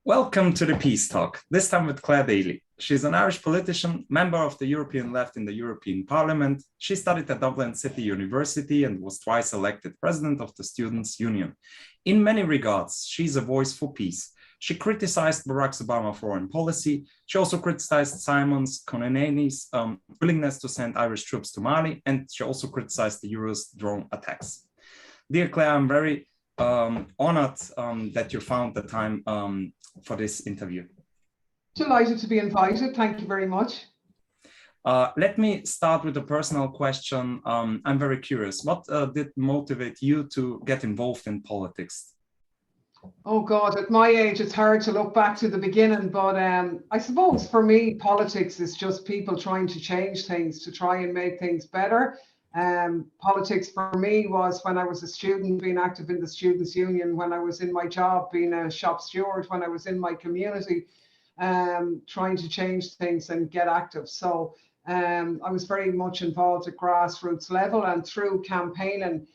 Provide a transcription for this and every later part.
Welcome to the Peace Talk, this time with Clare Daly. She's an Irish politician, member of the European Left in the European Parliament. She studied at Dublin City University and was twice elected president of the Students' Union. In many regards, she's a voice for peace. She criticized Barack Obama's foreign policy. She also criticized Simon Kononeni's willingness to send Irish troops to Mali, and she also criticized the Euros drone attacks. Dear Clare, I'm very honored that you found the time for this interview. Delighted to be invited. Thank you very much. Let me start with a personal question. I'm very curious. What did motivate you to get involved in politics? Oh God, at my age, it's hard to look back to the beginning, but I suppose for me, politics is just people trying to change things, to try and make things better. Politics for me was when I was a student, being active in the Students' Union, when I was in my job, being a shop steward, when I was in my community, trying to change things and get active. So I was very much involved at grassroots level, and through campaigning,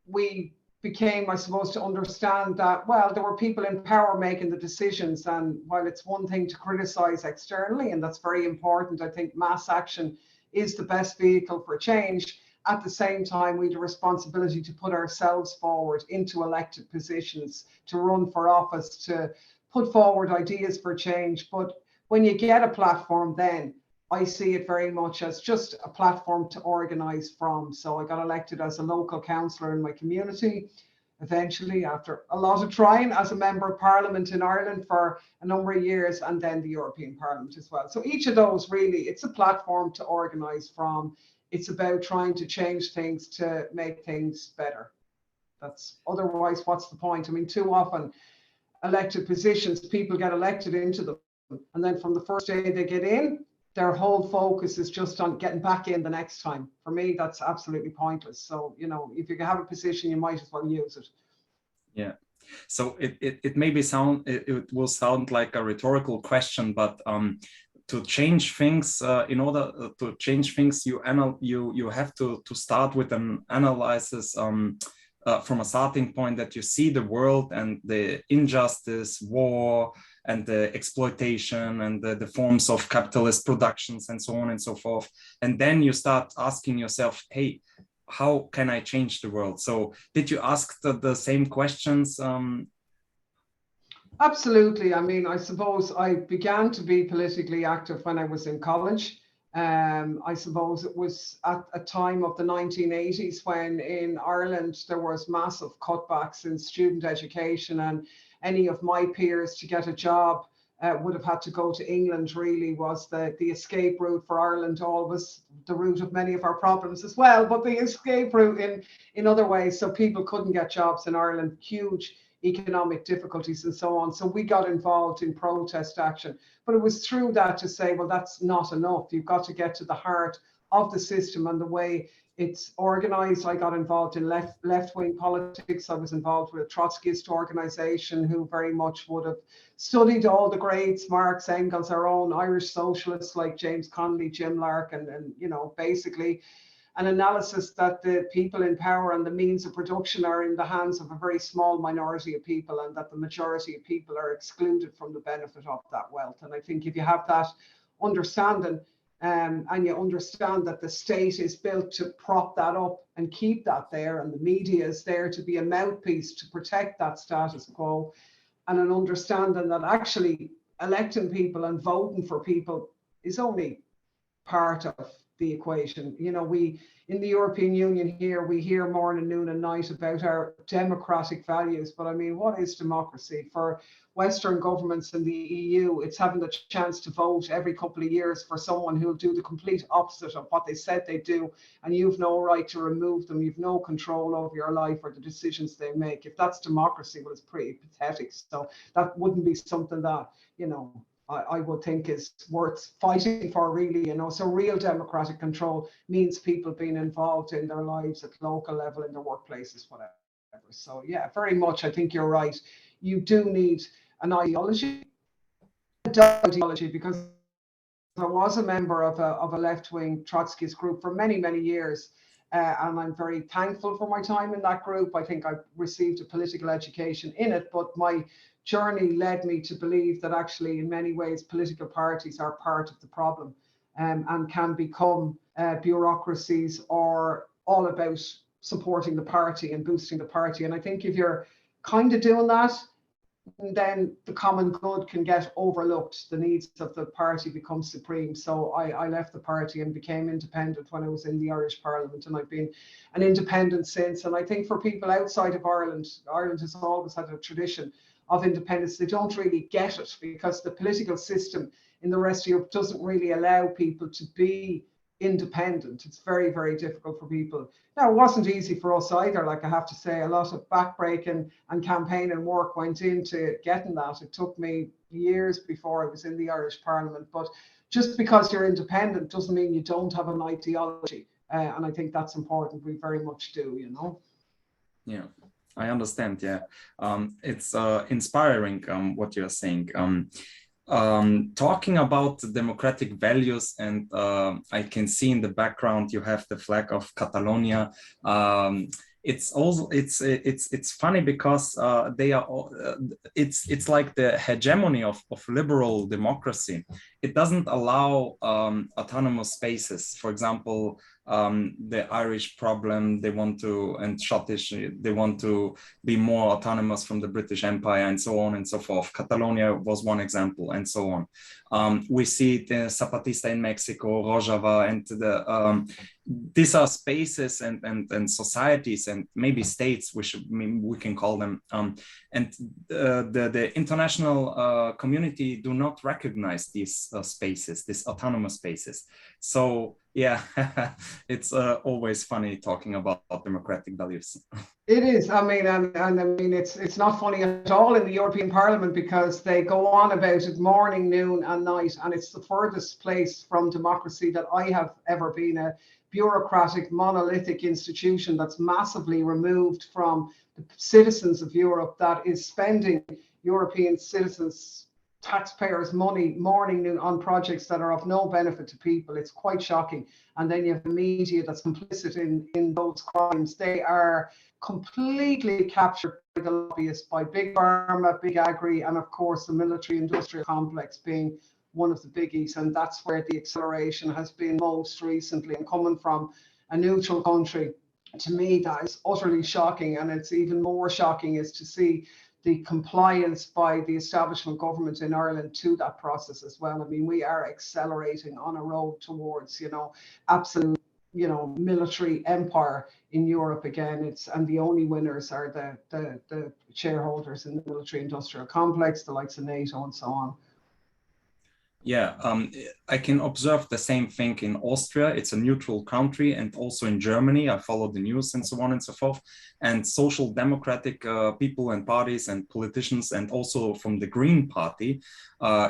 we became, I suppose, to understand that, well, there were people in power making the decisions. And while it's one thing to criticize externally, and that's very important, I think mass action is the best vehicle for change. At the same time, we had a responsibility to put ourselves forward into elected positions, to run for office, to put forward ideas for change. But when you get a platform, then I see it very much as just a platform to organise from. So I got elected as a local councillor in my community, eventually after a lot of trying, as a member of Parliament in Ireland for a number of years, and then the European Parliament as well. So each of those really, it's a platform to organise from. It's about trying to change things to make things better. That's otherwise, what's the point? I mean, too often elected positions, people get elected into them, and then from the first day they get in, their whole focus is just on getting back in the next time. For me, that's absolutely pointless. So, you know, if you have a position, you might as well use it. Yeah. So it maybe it will sound like a rhetorical question, but to change things, in order to change things, you have to start with an analysis from a starting point that you see the world and the injustice, war, and the exploitation and the forms of capitalist productions and so on and so forth. And then you start asking yourself, hey, how can I change the world? So did you ask the same questions? Absolutely. I mean, I suppose I began to be politically active when I was in college. I suppose it was at a time of the 1980s when in Ireland there was massive cutbacks in student education, and any of my peers to get a job would have had to go to England. Really was the escape route for Ireland, always the root of many of our problems as well, but the escape route in other ways. So people couldn't get jobs in Ireland, huge economic difficulties and so on. So we got involved in protest action, but it was through that to say, well, that's not enough. You've got to get to the heart of the system and the way it's organized. I got involved in left-wing politics. I was involved with a Trotskyist organization who very much would have studied all the greats, Marx, Engels, our own Irish socialists like James Connolly, Jim Larkin, and you know, basically an analysis that the people in power and the means of production are in the hands of a very small minority of people, and that the majority of people are excluded from the benefit of that wealth. And I think if you have that understanding, and you understand that the state is built to prop that up and keep that there, and the media is there to be a mouthpiece to protect that status quo, and an understanding that actually electing people and voting for people is only part of the equation. You know, we in the European Union here, we hear morning, noon and night about our democratic values, but I mean, what is democracy? For Western governments in the EU, it's having the chance to vote every couple of years for someone who'll do the complete opposite of what they said they do, and you've no right to remove them. You've no control over your life or the decisions they make. If that's democracy, well, it's pretty pathetic. So that wouldn't be something that, you know, I would think is worth fighting for, really, you know. So real democratic control means people being involved in their lives at local level, in their workplaces, whatever. So yeah, very much, I think you're right. You do need an ideology, because I was a member of a left-wing Trotskyist group for many, many years. and I'm very thankful for my time in that group. I think I received a political education in it, but my journey led me to believe that actually in many ways political parties are part of the problem, and can become bureaucracies or all about supporting the party and boosting the party. And I think if you're kind of doing that, then the common good can get overlooked. The needs of the party become supreme. So I left the party and became independent when I was in the Irish Parliament, and I've been an independent since. And I think for people outside of Ireland, Ireland has always had a tradition of independence. They don't really get it because the political system in the rest of Europe doesn't really allow people to be independent. It's very, very difficult for people. Now, it wasn't easy for us either. Like, I have to say, a lot of backbreaking and campaigning work went into getting that. It took me years before I was in the Irish Parliament. But just because you're independent doesn't mean you don't have an ideology. And I think that's important. We very much do, you know. Yeah, I understand. Yeah, it's inspiring what you're saying. Talking about democratic values, and I can see in the background you have the flag of Catalonia. It's also it's funny because they are it's like the hegemony of liberal democracy. It doesn't allow autonomous spaces. For example, the Irish problem, they want to, and Scottish, they want to be more autonomous from the British Empire, and so on and so forth. Catalonia was one example, and so on. We see the Zapatista in Mexico, Rojava, and these are spaces and societies and maybe states, which we can call them. And the international community do not recognize these spaces, these autonomous spaces. So yeah, it's always funny talking about democratic values. It is. I mean, and I mean, it's not funny at all in the European Parliament because they go on about it morning, noon, and night, and it's the furthest place from democracy that I have ever been. A bureaucratic, monolithic institution that's massively removed from the citizens of Europe, that is spending European citizens, taxpayers' money morning, noon on projects that are of no benefit to people. It's quite shocking. And then you have the media that's complicit in those crimes. They are completely captured by the lobbyists, by big pharma, big agri, and of course the military industrial complex being one of the biggies. And that's where the acceleration has been most recently. And coming from a neutral country, to me, that is utterly shocking. And it's even more shocking is to see the compliance by the establishment government in Ireland to that process as well. I mean, we are accelerating on a road towards, absolute, military empire in Europe again. And the only winners are the shareholders in the military industrial complex, the likes of NATO and so on. Yeah, I can observe the same thing in Austria. It's a neutral country, and also in Germany. I follow the news and so on and so forth. And social democratic people and parties and politicians, and also from the Green Party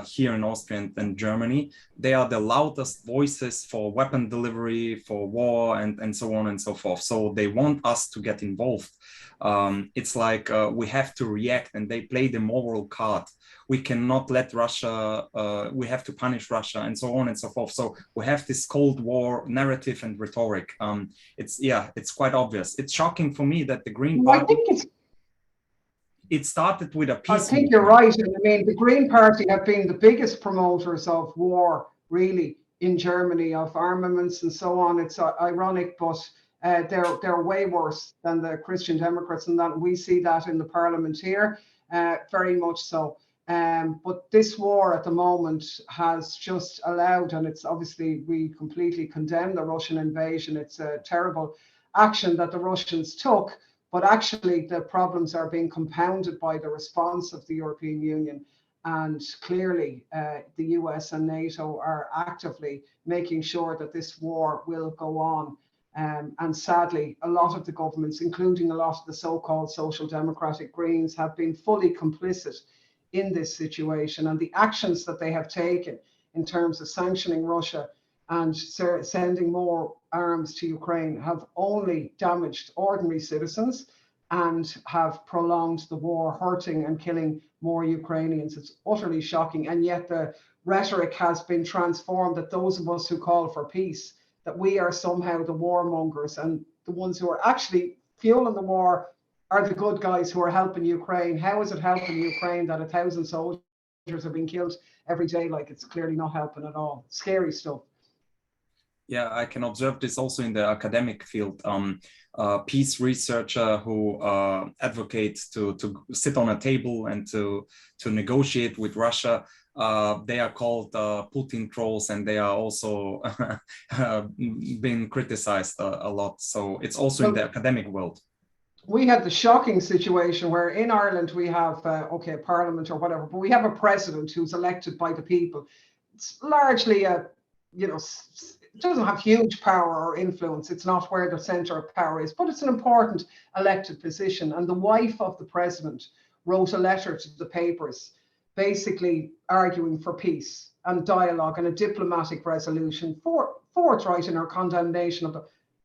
here in Austria and Germany, they are the loudest voices for weapon delivery, for war, and so on and so forth. So they want us to get involved. It's like we have to react, and they play the moral card. We cannot let Russia, we have to punish Russia, and so on and so forth. So we have this Cold War narrative and rhetoric. It's quite obvious. It's shocking for me that the Green Party, it started with a peace movement. I think you're right. I mean, the Green Party have been the biggest promoters of war, really, in Germany, of armaments and so on. It's ironic, but they're way worse than the Christian Democrats, and that we see that in the Parliament here, very much so. But this war at the moment has just allowed, and it's obviously, we completely condemn the Russian invasion. It's a terrible action that the Russians took, but actually the problems are being compounded by the response of the European Union. And clearly the US and NATO are actively making sure that this war will go on. And sadly, a lot of the governments, including a lot of the so-called social democratic Greens, have been fully complicit in this situation. And the actions that they have taken in terms of sanctioning Russia and sending more arms to Ukraine have only damaged ordinary citizens and have prolonged the war, hurting and killing more Ukrainians. It's utterly shocking. And yet the rhetoric has been transformed, that those of us who call for peace, that we are somehow the warmongers, and the ones who are actually fueling the war are the good guys who are helping Ukraine. How is it helping Ukraine that 1,000 soldiers are being killed every day? Like, it's clearly not helping at all. Scary stuff. Yeah, I can observe this also in the academic field. Peace researcher who advocates to sit on a table and to negotiate with Russia. They are called Putin trolls, and they are also being criticized a lot. So it's also in the academic world. We had the shocking situation where in Ireland we have, okay, parliament or whatever, but we have a president who's elected by the people. It's largely a, you know, it doesn't have huge power or influence. It's not where the center of power is, but it's an important elected position. And the wife of the president wrote a letter to the papers, basically arguing for peace and dialogue and a diplomatic resolution, forthright in her condemnation of the,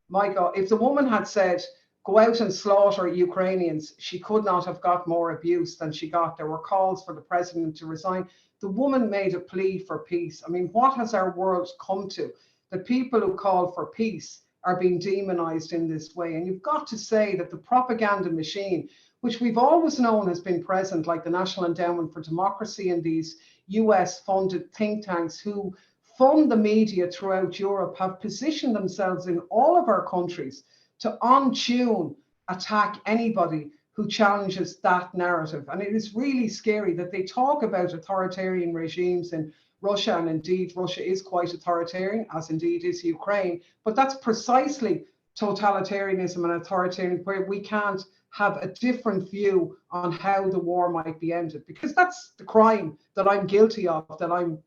my God, if the woman had said, go out and slaughter Ukrainians, she could not have got more abuse than she got. There were calls for the president to resign. The woman made a plea for peace. I mean, what has our world come to? That people who call for peace are being demonized in this way. And you've got to say that the propaganda machine, which we've always known has been present, like the National Endowment for Democracy and these US-funded think tanks who fund the media throughout Europe, have positioned themselves in all of our countries to on tune attack anybody who challenges that narrative. And it is really scary that they talk about authoritarian regimes in Russia, and indeed Russia is quite authoritarian, as indeed is Ukraine, but that's precisely totalitarianism and authoritarian, where we can't have a different view on how the war might be ended, because that's the crime that I'm guilty of, that I'm,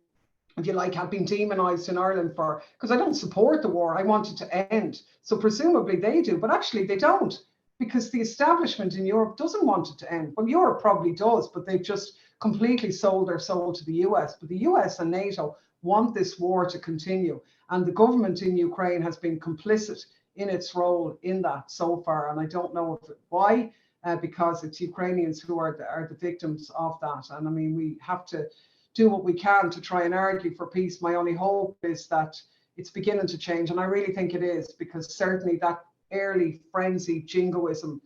if you like, have been demonized in Ireland for, because I don't support the war. I want it to end. So presumably they do, but actually they don't, because the establishment in Europe doesn't want it to end. Well, Europe probably does, but they've just completely sold their soul to the US. But the US and NATO want this war to continue. And the government in Ukraine has been complicit in its role in that so far. And I don't know why, because it's Ukrainians who are the victims of that. And I mean, we have to do what we can to try and argue for peace. My only hope is that it's beginning to change. And I really think it is, because certainly that early frenzied jingoism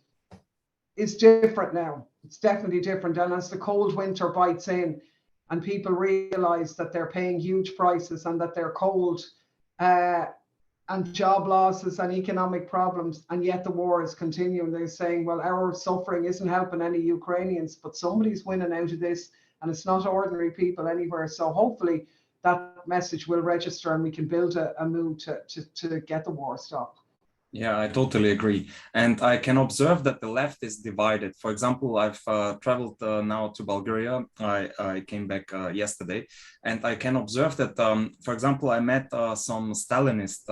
is different now. It's definitely different. And as the cold winter bites in and people realize that they're paying huge prices and that they're cold and job losses and economic problems, and yet the war is continuing, they're saying, well, our suffering isn't helping any Ukrainians, but somebody's winning out of this, and it's not ordinary people anywhere. So hopefully that message will register and we can build a mood to get the war stopped. Yeah, I totally agree. And I can observe that the left is divided. For example, I've traveled now to Bulgaria. I came back yesterday, and I can observe that, for example, I met some Stalinist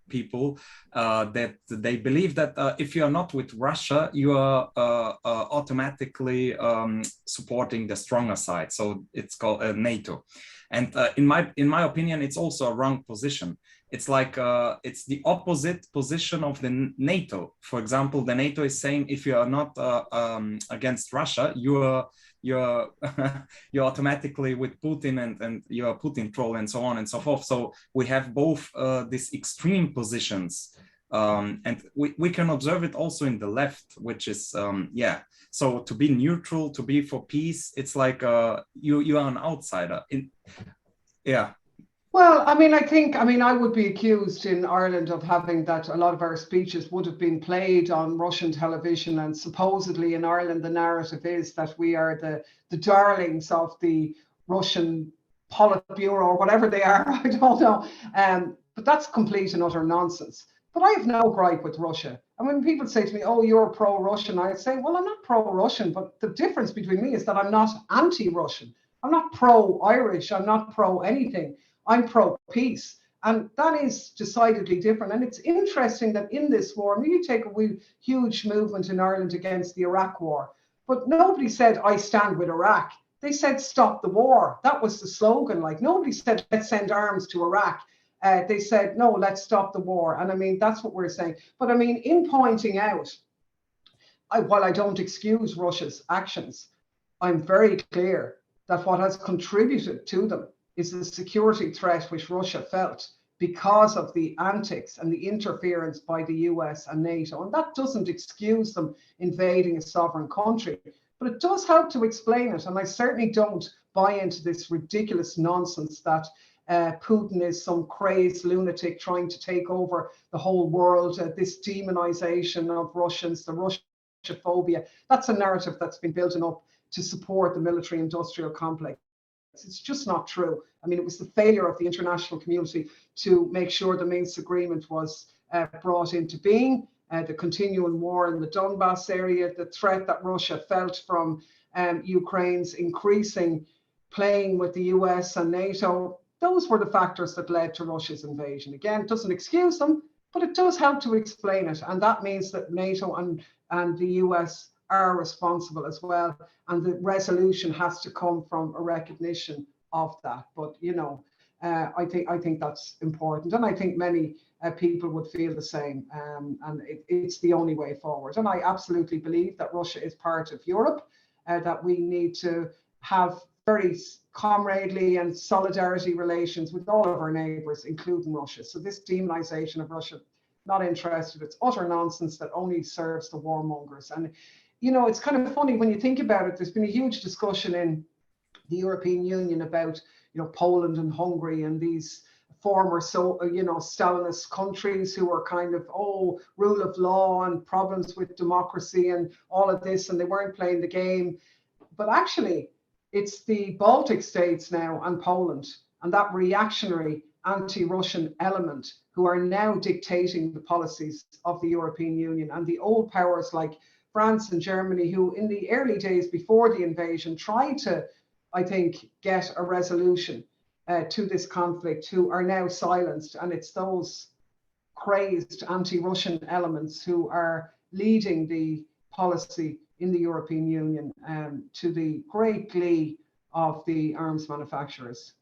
people that they believe that if you are not with Russia, you are automatically supporting the stronger side. So it's called NATO. And in my opinion, it's also a wrong position. It's like it's the opposite position of the NATO. For example, the NATO is saying if you are not against Russia, you're you're automatically with Putin and you're a Putin troll and so on and so forth. So we have both these extreme positions. And we can observe it also in the left, which is, yeah. So to be neutral, to be for peace, it's like you are an outsider. Yeah. Well, I mean, I would be accused in Ireland of having that a lot of our speeches would have been played on Russian television, and supposedly in Ireland the narrative is that we are the darlings of the Russian Politburo or whatever they are. I don't know, but that's complete and utter nonsense. But I have no gripe with Russia. And when people say to me, oh, you're pro-Russian, I say, well, I'm not pro-Russian, but the difference between me is that I'm not anti-Russision. I'm not pro-Irish. I'm not pro-anything. I'm pro-peace. And that is decidedly different. And it's interesting that in this war, I mean, you take a huge movement in Ireland against the Iraq war, but nobody said, I stand with Iraq. They said, stop the war. That was the slogan. Like, nobody said, let's send arms to Iraq. They said, no, let's stop the war. And I mean, that's what we're saying. But I mean, in pointing out, while I don't excuse Russia's actions, I'm very clear that what has contributed to them is the security threat which Russia felt because of the antics and the interference by the US and NATO. And that doesn't excuse them invading a sovereign country, but it does help to explain it. And I certainly don't buy into this ridiculous nonsense that Putin is some crazed lunatic trying to take over the whole world, this demonization of Russians, the Russophobia. That's a narrative that's been built up to support the military-industrial complex. It's just not true. I mean, it was the failure of the international community to make sure the Minsk agreement was brought into being, the continuing war in the Donbass area, the threat that Russia felt from Ukraine's increasing playing with the US and NATO. Those were the factors that led to Russia's invasion. Again, it doesn't excuse them, but it does help to explain it. And that means that NATO and the US are responsible as well. And the resolution has to come from a recognition of that. But, you know, I think that's important. And I think many people would feel the same. And it's the only way forward. And I absolutely believe that Russia is part of Europe, that we need to have very comradely and solidarity relations with all of our neighbours, including Russia. So this demonization of Russia, not interested. It's utter nonsense that only serves the warmongers. And, you know, it's kind of funny when you think about it. There's been a huge discussion in the European Union about, you know, Poland and Hungary and these former, Stalinist countries who were kind of, rule of law and problems with democracy and all of this, and they weren't playing the game. But actually, it's the Baltic states now and Poland and that reactionary anti-Russian element who are now dictating the policies of the European Union, and the old powers like France and Germany, who in the early days before the invasion tried to, I think, get a resolution to this conflict, who are now silenced. And it's those crazed anti-Russian elements who are leading the policy in the European Union, to the great glee of the arms manufacturers.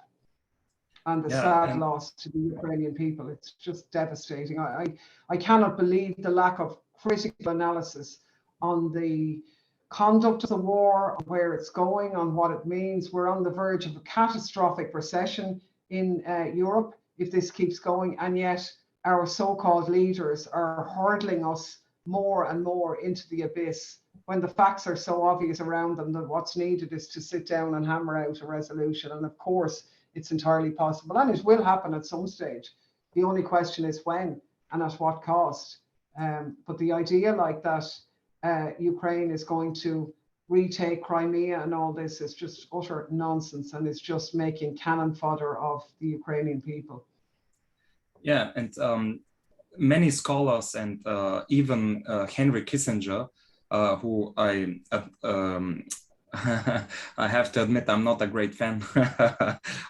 And the sad loss to the Ukrainian people. It's just devastating. I cannot believe the lack of critical analysis on the conduct of the war, on where it's going, on what it means. We're on the verge of a catastrophic recession in Europe if this keeps going, and yet our so-called leaders are hurtling us more and more into the abyss, when the facts are so obvious around them that what's needed is to sit down and hammer out a resolution. And of course, it's entirely possible, and it will happen at some stage. The only question is when and at what cost. But the idea like that Ukraine is going to retake Crimea and all this is just utter nonsense, and it's just making cannon fodder of the Ukrainian people. Yeah, and many scholars and even Henry Kissinger, who I have to admit I'm not a great fan,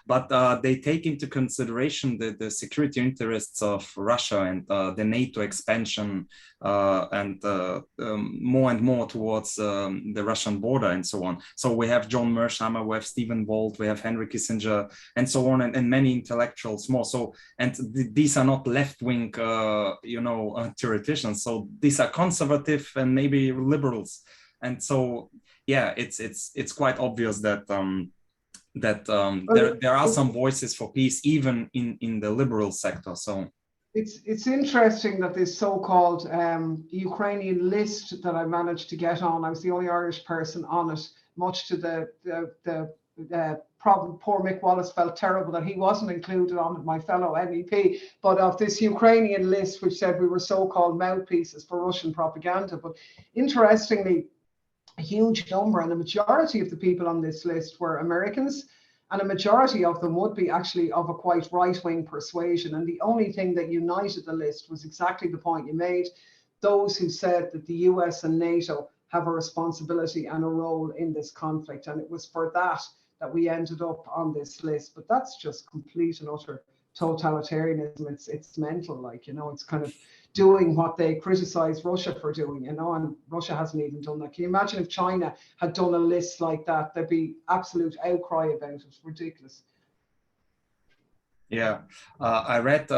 but they take into consideration the security interests of Russia and the NATO expansion and more and more towards the Russian border and so on. So we have John Mearsheimer, we have Stephen Walt, we have Henry Kissinger and so on, and many intellectuals more. So, and these are not left-wing, theoreticians. So these are conservative and maybe liberals. And so, yeah, it's quite obvious that there are some voices for peace even in the liberal sector. So it's interesting that this so-called Ukrainian list that I managed to get on, I was the only Irish person on it, much to the problem. Poor Mick Wallace felt terrible that he wasn't included on it, my fellow MEP, but of this Ukrainian list, which said we were so-called mouthpieces for Russian propaganda. But interestingly, a huge number, and the majority of the people on this list were Americans, and a majority of them would be actually of a quite right-wing persuasion. And the only thing that united the list was exactly the point you made, those who said that the US and NATO have a responsibility and a role in this conflict. And it was for that we ended up on this list. But that's just complete and utter totalitarianism. It's mental, like, it's kind of doing what they criticize Russia for doing, and Russia hasn't even done that. Can you imagine if China had done a list like that? There'd be absolute outcry about it. Ridiculous. Yeah, I read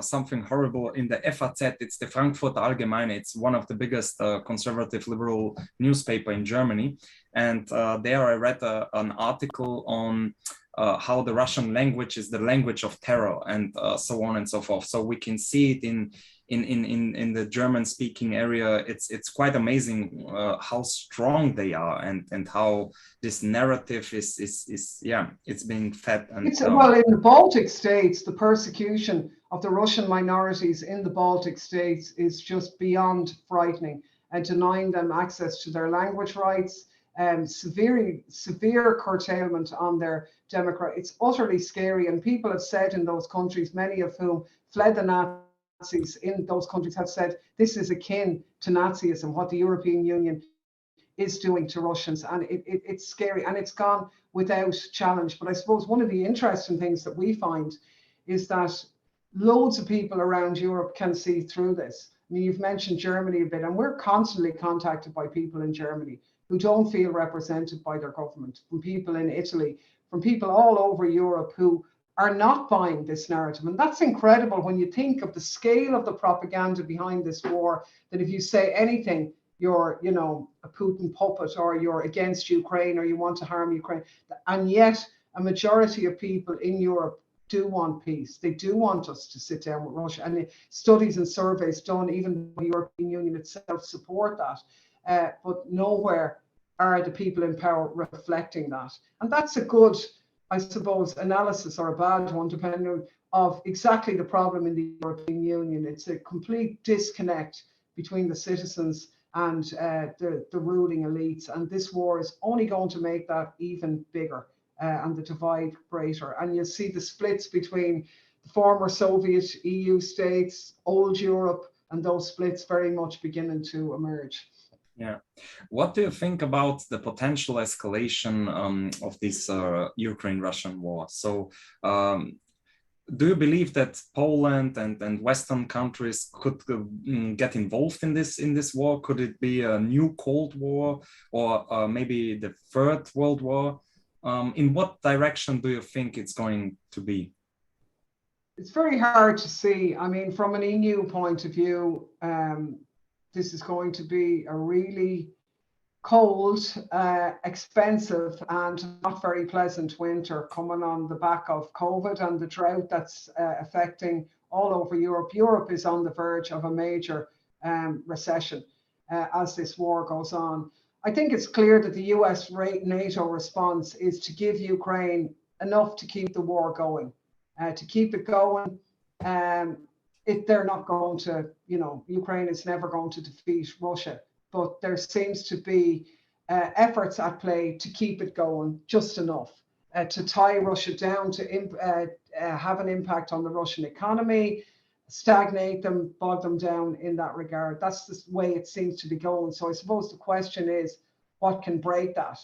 something horrible in the FAZ. It's the Frankfurter Allgemeine. It's one of the biggest conservative liberal newspaper in Germany. And there I read an article on how the Russian language is the language of terror, and so on and so forth. So we can see it in the German-speaking area. It's quite amazing how strong they are, and how this narrative is yeah, it's being fed. And well, in the Baltic states, the persecution of the Russian minorities in the Baltic states is just beyond frightening, and denying them access to their language rights, severe curtailment on their democracy. It's utterly scary, and people have said in those countries, many of whom fled the Nazis in those countries, have said this is akin to Nazism, what the European Union is doing to Russians, and it's scary, and it's gone without challenge. But I suppose one of the interesting things that we find is that loads of people around Europe can see through this. I mean, you've mentioned Germany a bit, and we're constantly contacted by people in Germany who don't feel represented by their government, from people in Italy, from people all over Europe who are not buying this narrative. And that's incredible when you think of the scale of the propaganda behind this war, that if you say anything, you're, you know, a Putin puppet, or you're against Ukraine, or you want to harm Ukraine. And yet a majority of people in Europe do want peace. They do want us to sit down with Russia. And studies and surveys done, even the European Union itself, support that. But nowhere are the people in power reflecting that. And that's a good, I suppose, analysis, or a bad one, depending on exactly the problem in the European Union. It's a complete disconnect between the citizens and the ruling elites. And this war is only going to make that even bigger, and the divide greater. And you'll see the splits between the former Soviet EU states, old Europe, and those splits very much beginning to emerge. Yeah. What do you think about the potential escalation of this Ukraine-Russian war? So do you believe that Poland and Western countries could get involved in this war? Could it be a new Cold War, or maybe the Third World War? In what direction do you think it's going to be? It's very hard to see. I mean, from an EU point of view, this is going to be a really cold, expensive, and not very pleasant winter, coming on the back of COVID and the drought that's affecting all over Europe. Europe is on the verge of a major recession as this war goes on. I think it's clear that the US NATO response is to give Ukraine enough to keep the war going, to keep it going. They're not going to, you know, Ukraine is never going to defeat Russia, but there seems to be efforts at play to keep it going just enough, to tie Russia down, to have an impact on the Russian economy, stagnate them, bog them down in that regard. That's the way it seems to be going. So I suppose the question is, what can break that?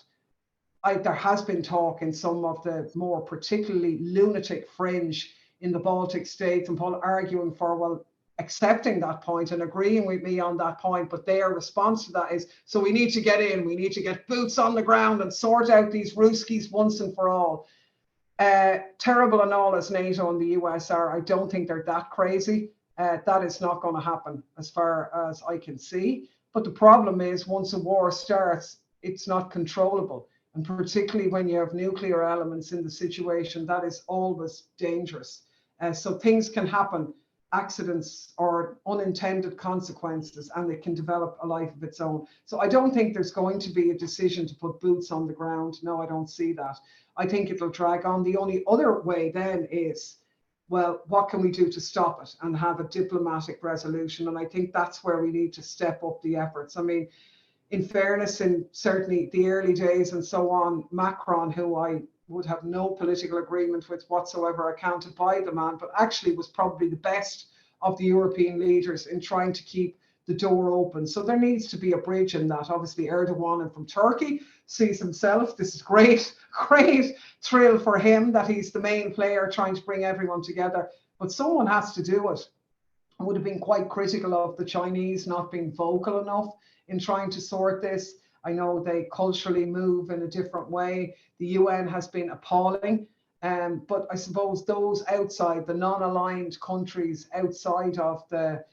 There has been talk in some of the more particularly lunatic fringe in the Baltic states, and Paul arguing for, well, accepting that point and agreeing with me on that point, but their response to that is, so we need to get in, we need to get boots on the ground and sort out these Ruskies once and for all. Terrible and all as NATO and the US are, I don't think they're that crazy. That is not going to happen as far as I can see. But the problem is, once a war starts, it's not controllable. And particularly when you have nuclear elements in the situation, that is always dangerous. So things can happen, accidents or unintended consequences, and it can develop a life of its own. So I don't think there's going to be a decision to put boots on the ground. No, I don't see that. I think it'll drag on. The only other way then is, well, what can we do to stop it and have a diplomatic resolution? And I think that's where we need to step up the efforts. I mean, in fairness, in certainly the early days and so on, Macron, who I would have no political agreement with whatsoever, accounted by the man, but actually was probably the best of the European leaders in trying to keep the door open. So there needs to be a bridge in that. Obviously, Erdogan and from Turkey sees himself. This is great thrill for him that he's the main player trying to bring everyone together. But someone has to do it. I would have been quite critical of the Chinese not being vocal enough in trying to sort this. I know they culturally move in a different way. The UN has been appalling. But I suppose those outside, the non-aligned countries outside of the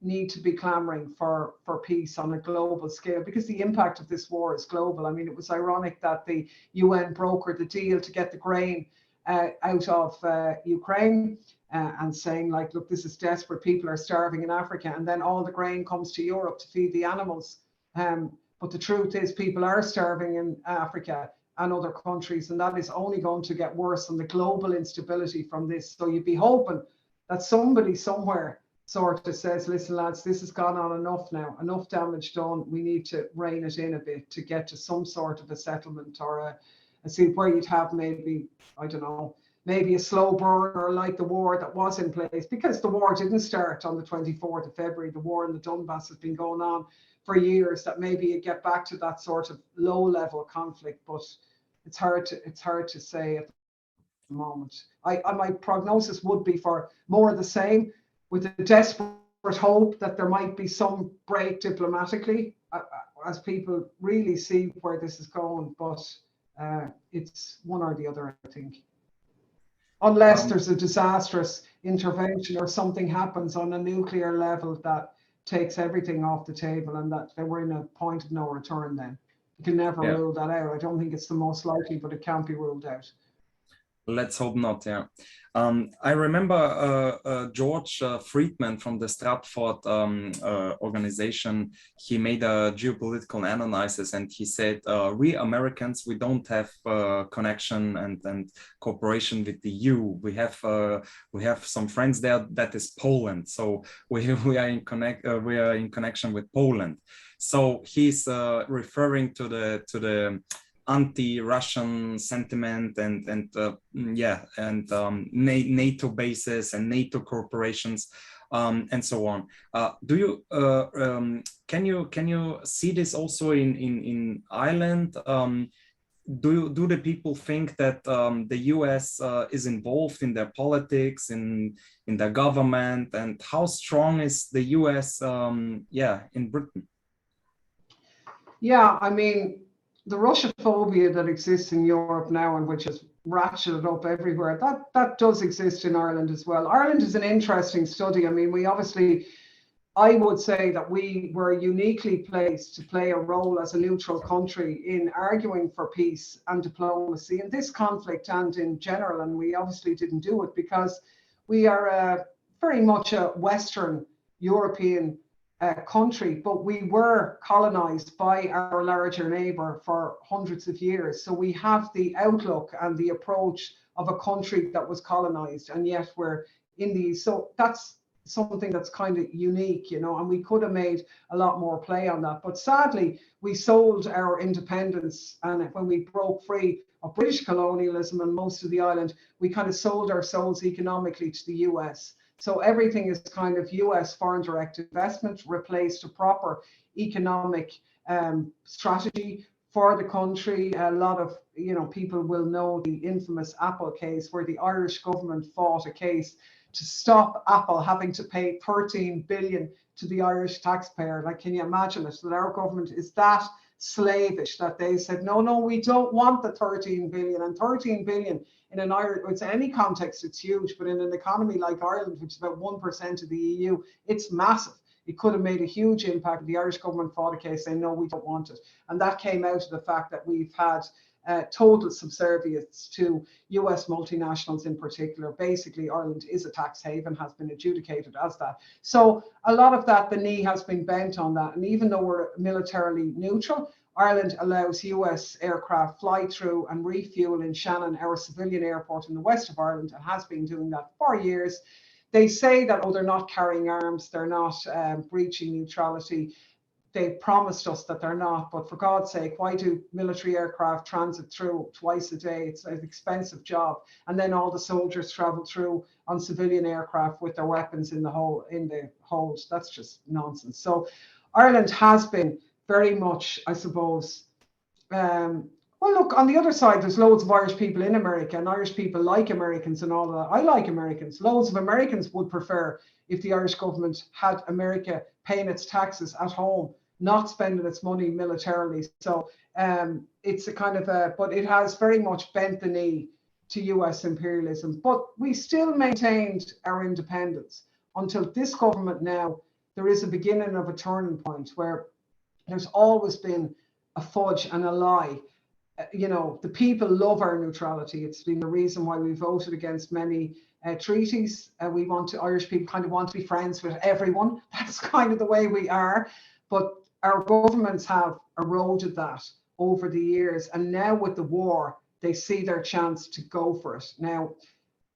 need to be clamoring for peace on a global scale, because the impact of this war is global. I mean, it was ironic that the UN brokered the deal to get the grain out of Ukraine, and saying like, look, this is desperate, people are starving in Africa, and then all the grain comes to Europe to feed the animals. But the truth is people are starving in Africa and other countries, and that is only going to get worse, and the global instability from this. So you'd be hoping that somebody somewhere sort of says, listen lads, this has gone on enough now, enough damage done, we need to rein it in a bit to get to some sort of a settlement, or a see where you'd have maybe, I don't know, maybe a slow burn, or like the war that was in place, because the war didn't start on the 24th of February. The war in the Donbass has been going on for years, that maybe you get back to that sort of low level conflict, but it's hard to say at the moment. My prognosis would be for more of the same, with a desperate hope that there might be some break diplomatically, as people really see where this is going. But it's one or the other, I think. Unless there's a disastrous intervention or something happens on a nuclear level that takes everything off the table, and that they were in a point of no return, then you can never rule that out. I don't think it's the most likely, but it can't be ruled out. Let's hope not. Yeah, I remember George Friedman from the Stratfor organization. He made a geopolitical analysis, and he said, "We Americans, we don't have connection and cooperation with the EU. We have some friends there. That is Poland. So we are in connection with Poland." So he's referring to the anti-Russian sentiment and NATO bases and NATO corporations, and so on. Do you can you see this also in Ireland? Do the people think that the US is involved in their politics, in their government, and how strong is the US in Britain? Yeah, I mean, the Russophobia that exists in Europe now, and which has ratcheted up everywhere, that does exist in Ireland as well. Ireland is an interesting study. I mean, I would say that we were uniquely placed to play a role as a neutral country in arguing for peace and diplomacy in this conflict and in general. And we obviously didn't do it because we are very much a Western European country, but we were colonized by our larger neighbor for hundreds of years. So we have the outlook and the approach of a country that was colonized, and yet we're in these. So that's something that's kind of unique, you know, and we could have made a lot more play on that. But sadly, we sold our independence, and when we broke free of British colonialism and most of the island, we kind of sold our souls economically to the US. So everything is kind of US foreign direct investment replaced a proper economic strategy for the country. A lot of, you know, people will know the infamous Apple case, where the Irish government fought a case to stop Apple having to pay 13 billion to the Irish taxpayer. Like, can you imagine it? That our government is that slavish that they said, no, we don't want the 13 billion. And 13 billion in an Irish, it's any context, it's huge, but in an economy like Ireland, which is about 1% of the EU, it's massive. It could have made a huge impact. The Irish government fought a case saying, no, we don't want it. And that came out of the fact that we've had total subservience to US multinationals in particular. Basically, Ireland is a tax haven, has been adjudicated as that. So a lot of that, the knee has been bent on that. And even though we're militarily neutral, Ireland allows US aircraft fly through and refuel in Shannon, our civilian airport in the west of Ireland, and has been doing that for years. They say that, oh, they're not carrying arms, they're not breaching neutrality. They promised us that they're not, but for God's sake, why do military aircraft transit through twice a day? It's an expensive job. And then all the soldiers travel through on civilian aircraft with their weapons in the hold. That's just nonsense. So Ireland has been very much, I suppose, well, look, on the other side, there's loads of Irish people in America, and Irish people like Americans and all that. I like Americans. Loads of Americans would prefer if the Irish government had America paying its taxes at home, not spending its money militarily. So it's a kind of but it has very much bent the knee to US imperialism. But we still maintained our independence until this government now there is a beginning of a turning point where there's always been a fudge and a lie. You know, the people love our neutrality. It's been the reason why we voted against many treaties. Irish people kind of want to be friends with everyone. That's kind of the way we are. But our governments have eroded that over the years. And now with the war, they see their chance to go for it. Now,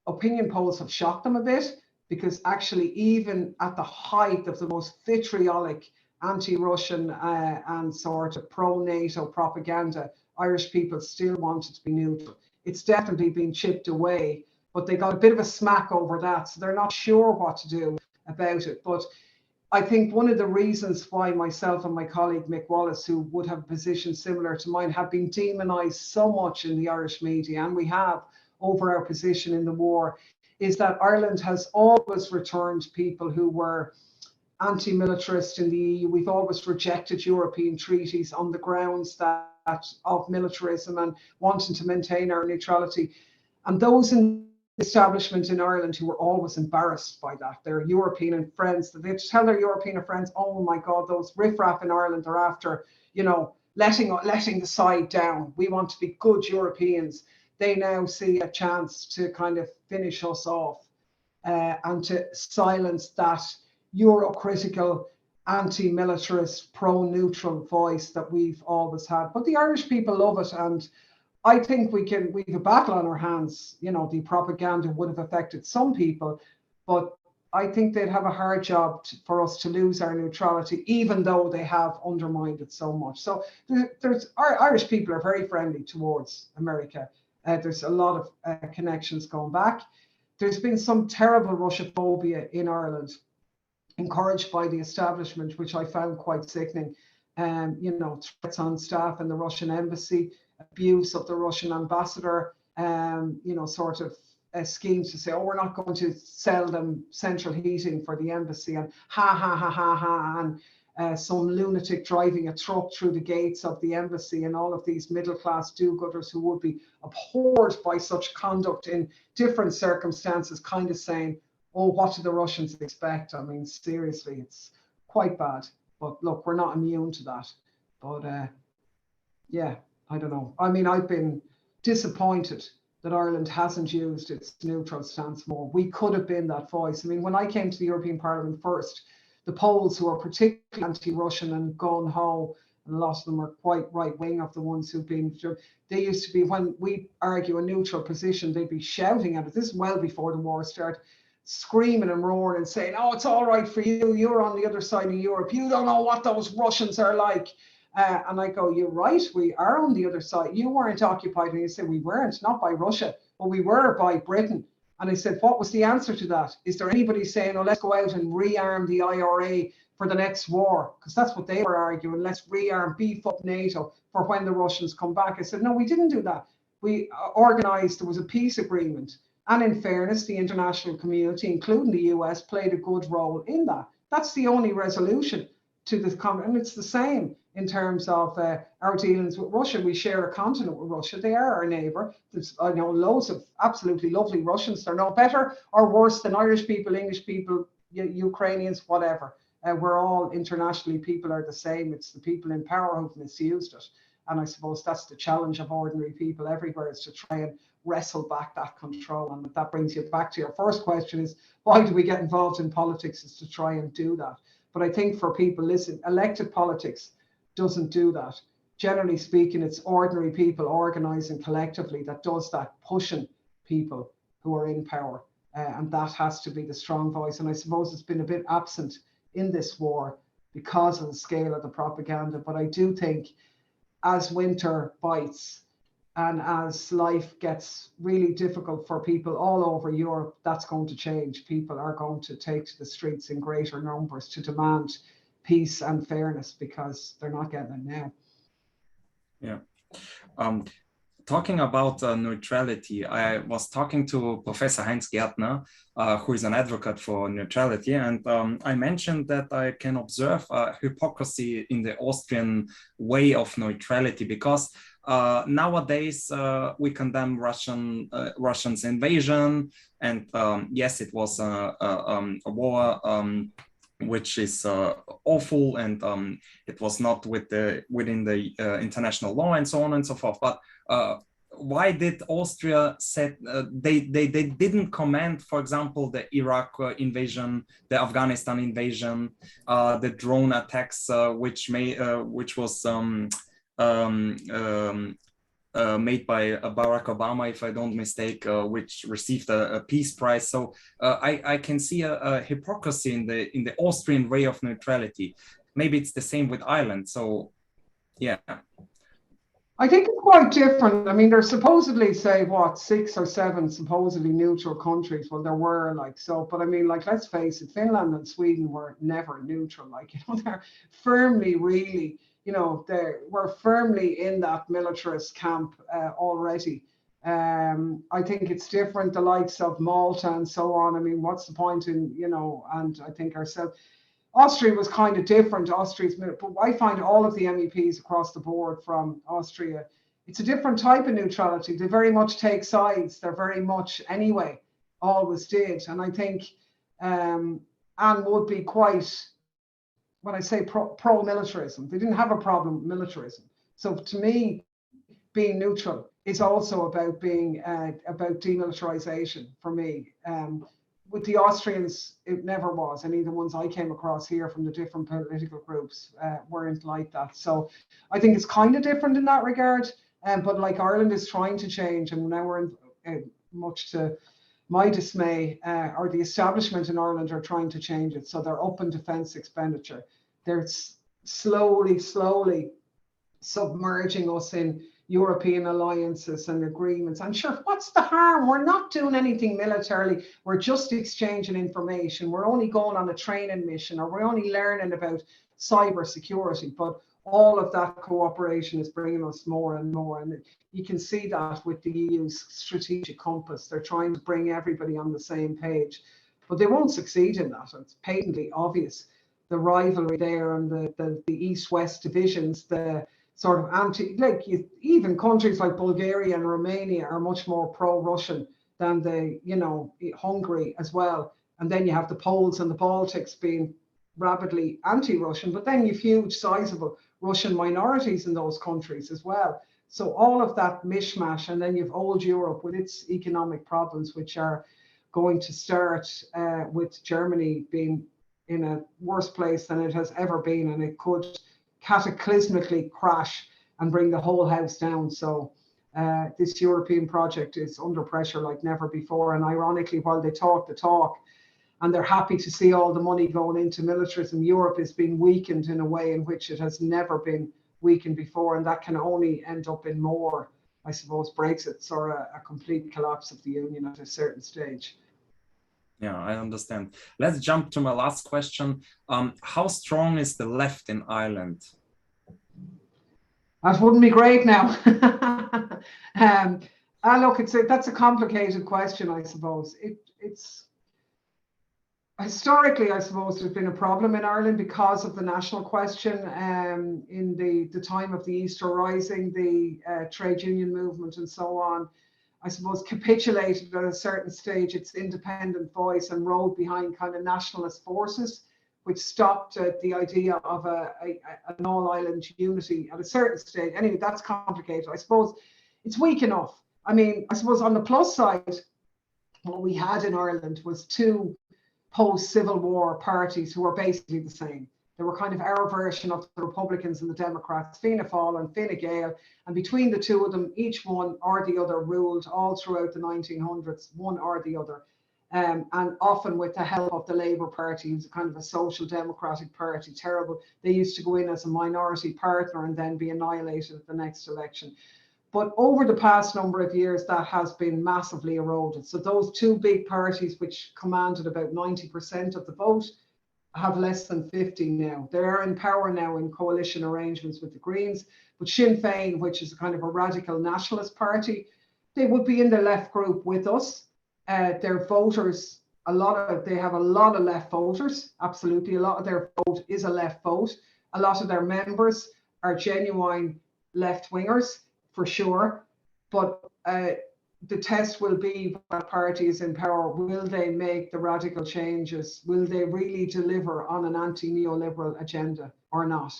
opinion polls have shocked them a bit, because actually even at the height of the most vitriolic anti-Russian and sort of pro-NATO propaganda, Irish people still wanted to be neutral. It's definitely been chipped away, but they got a bit of a smack over that, so they're not sure what to do about it. But I think one of the reasons why myself and my colleague Mick Wallace, who would have a position similar to mine, have been demonised so much in the Irish media, and we have, over our position in the war, is that Ireland has always returned people who were anti-militarist in the EU. We've always rejected European treaties on the grounds that of militarism and wanting to maintain our neutrality. And those in the establishment in Ireland who were always embarrassed by that, their European friends, they tell their European friends, oh my God, those riffraff in Ireland are after, you know, letting the side down. We want to be good Europeans. They now see a chance to kind of finish us off and to silence that Euro-critical, anti-militarist, pro-neutral voice that we've always had. But the Irish people love it, and I think we've a battle on our hands. You know, the propaganda would have affected some people, but I think they'd have a hard job for us to lose our neutrality, even though they have undermined it so much. So Irish people are very friendly towards America. There's a lot of connections going back. There's been some terrible Russophobia in Ireland, encouraged by the establishment, which I found quite sickening. You know, threats on staff in the Russian embassy, abuse of the Russian ambassador, you know, sort of schemes to say, oh, we're not going to sell them central heating for the embassy, and and some lunatic driving a truck through the gates of the embassy, and all of these middle-class do-gooders who would be abhorred by such conduct in different circumstances, kind of saying, oh, what do the Russians expect? I mean, seriously, it's quite bad. But look, we're not immune to that. But yeah, I don't know. I mean, I've been disappointed that Ireland hasn't used its neutral stance more. We could have been that voice. I mean, when I came to the European Parliament first, the Poles, who are particularly anti-Russian and gung-ho, and a lot of them are quite right-wing of the ones who've been, they used to be, when we argue a neutral position, they'd be shouting at it. This is well before the war started, screaming and roaring and saying, oh, it's all right for you, you're on the other side of Europe, you don't know what those Russians are like. And I go, you're right, we are on the other side. You weren't occupied. And you said, we weren't, not by Russia, but we were by Britain. And I said, what was the answer to that? Is there anybody saying, oh, let's go out and rearm the IRA for the next war? Because that's what they were arguing. Let's rearm, beef up NATO for when the Russians come back. I said, no, we didn't do that. We organised, there was a peace agreement. And in fairness, the international community, including the US, played a good role in that. That's the only resolution to this conflict. And it's the same in terms of our dealings with Russia. We share a continent with Russia. They are our neighbour. There's, I know, loads of absolutely lovely Russians. They're no better or worse than Irish people, English people, Ukrainians, whatever. We're all internationally, people are the same. It's the people in power who've misused it. And I suppose that's the challenge of ordinary people everywhere, is to try and wrestle back that control. And that brings you back to your first question, is why do we get involved in politics, is to try and do that. But I think for people, listen, elected politics doesn't do that. Generally speaking, it's ordinary people organising collectively that does that, pushing people who are in power. And that has to be the strong voice. And I suppose it's been a bit absent in this war because of the scale of the propaganda. But I do think as winter bites and as life gets really difficult for people all over Europe, that's going to change. People are going to take to the streets in greater numbers to demand peace and fairness, because they're not getting it now. Yeah. Talking about neutrality, I was talking to Professor Heinz Gärtner, who is an advocate for neutrality, and I mentioned that I can observe hypocrisy in the Austrian way of neutrality, because nowadays we condemn Russians' invasion, and yes, it was a war which is awful, and it was not within the international law and so on and so forth. But why did Austria said they didn't comment, for example, the Iraq invasion, the Afghanistan invasion, the drone attacks, which was made by Barack Obama, if I don't mistake, which received a peace prize. So I can see a hypocrisy in the Austrian way of neutrality. Maybe it's the same with Ireland. So yeah. I think it's quite different. I mean, there's supposedly, say, what, 6 or 7 supposedly neutral countries. Well, there were, like, so, but I mean, like, let's face it, Finland and Sweden were never neutral. Like, you know, they're firmly, really, you know, we're firmly in that militarist camp already. I think it's different, the likes of Malta and so on. I mean, what's the point in, you know, and I think ourselves, Austria was kind of different. Austria's, but I find all of the MEPs across the board from Austria, it's a different type of neutrality. They very much take sides. They're very much, anyway, always did. And I think Anne would be quite, when I say pro-militarism, they didn't have a problem with militarism. So to me, being neutral is also about being about demilitarization for me. With the Austrians, it never was. Any of the ones I came across here from the different political groups weren't like that. So I think it's kind of different in that regard. But like Ireland is trying to change, and now we're in, much to my dismay, or the establishment in Ireland are trying to change it. So they're up in defence expenditure. They're slowly submerging us in European alliances and agreements. I'm sure, what's the harm? We're not doing anything militarily. We're just exchanging information. We're only going on a training mission, or we're only learning about cyber security. But all of that cooperation is bringing us more and more. And you can see that with the EU's strategic compass. They're trying to bring everybody on the same page, but they won't succeed in that. It's patently obvious. The rivalry there, and the East-West divisions, the sort of even countries like Bulgaria and Romania are much more pro-Russian than Hungary as well. And then you have the Poles and the Baltics being rabidly anti-Russian, but then you've huge sizable Russian minorities in those countries as well. So all of that mishmash, and then you've old Europe with its economic problems, which are going to start with Germany being in a worse place than it has ever been, and it could cataclysmically crash and bring the whole house down. So this European project is under pressure like never before. And ironically, while they talk the talk and they're happy to see all the money going into militarism, Europe is being weakened in a way in which it has never been weakened before. And that can only end up in more, I suppose, Brexits or a complete collapse of the Union at a certain stage. Yeah, I understand. Let's jump to my last question. How strong is the left in Ireland? That wouldn't be great now. Look, that's a complicated question, I suppose. It's historically, I suppose, there's been a problem in Ireland because of the national question. In the time of the Easter Rising, the trade union movement and so on, I suppose, capitulated at a certain stage its independent voice and rode behind kind of nationalist forces, which stopped the idea of an all-island unity at a certain stage. Anyway, that's complicated. I suppose it's weak enough. I mean, I suppose on the plus side, what we had in Ireland was 2 post-Civil War parties who were basically the same. They were kind of our version of the Republicans and the Democrats, Fianna Fáil and Fine Gael. And between the 2 of them, each one or the other ruled all throughout the 1900s, one or the other. And often with the help of the Labour Party, who's kind of a social democratic party, terrible. They used to go in as a minority partner and then be annihilated at the next election. But over the past number of years, that has been massively eroded. So those 2 big parties, which commanded about 90% of the vote, have less than 50 now. They're in power now in coalition arrangements with the Greens. But Sinn Féin, which is a kind of a radical nationalist party, they would be in the left group with us. Their voters, they have a lot of left voters. Absolutely, a lot of their vote is a left vote. A lot of their members are genuine left wingers, for sure. But the test will be what party is in power. Will they make the radical changes? Will they really deliver on an anti-neoliberal agenda or not?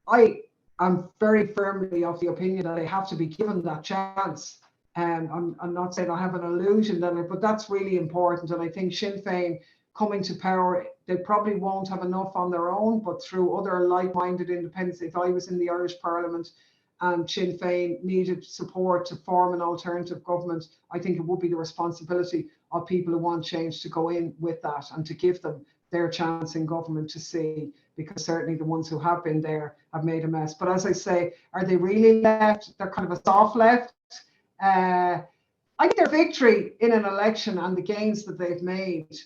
I am very firmly of the opinion that they have to be given that chance. I'm not saying I have an illusion that it, but that's really important. And I think Sinn Féin coming to power, they probably won't have enough on their own, but through other like-minded independents. If I was in the Irish Parliament and Sinn Féin needed support to form an alternative government, I think it would be the responsibility of people who want change to go in with that and to give them their chance in government to see, because certainly the ones who have been there have made a mess. But as I say, are they really left? They're kind of a soft left. I think their victory in an election and the gains that they've made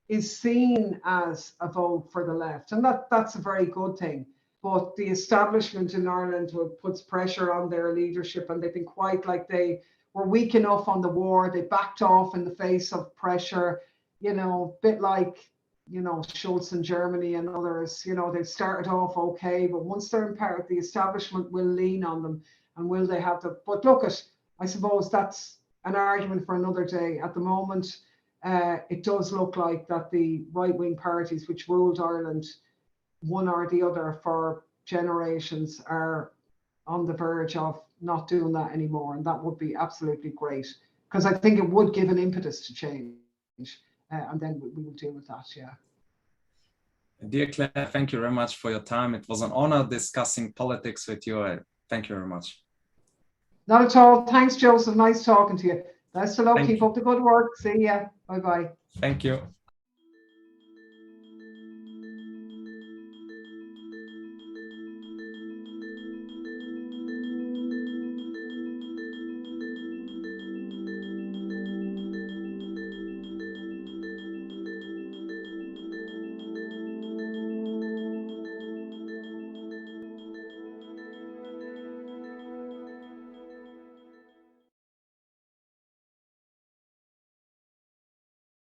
is seen as a vote for the left, and that's a very good thing. But the establishment in Ireland puts pressure on their leadership, and they've been quite like they were weak enough on the war. They backed off in the face of pressure, you know, a bit like, you know, Schulz in Germany and others. You know, they've started off okay, but once they're in power, the establishment will lean on them, and will they have the? But look, I suppose that's an argument for another day. At the moment, it does look like that the right-wing parties which ruled Ireland, one or the other for generations, are on the verge of not doing that anymore, and that would be absolutely great, because I think it would give an impetus to change, and then we will deal with that. Yeah. Dear Claire, thank you very much for your time. It was an honor discussing politics with you. Thank you very much. Not at all. Thanks, Joseph. Nice talking to you. Best of luck. Thank Keep you. up the good work. See ya. Bye-bye. Thank you.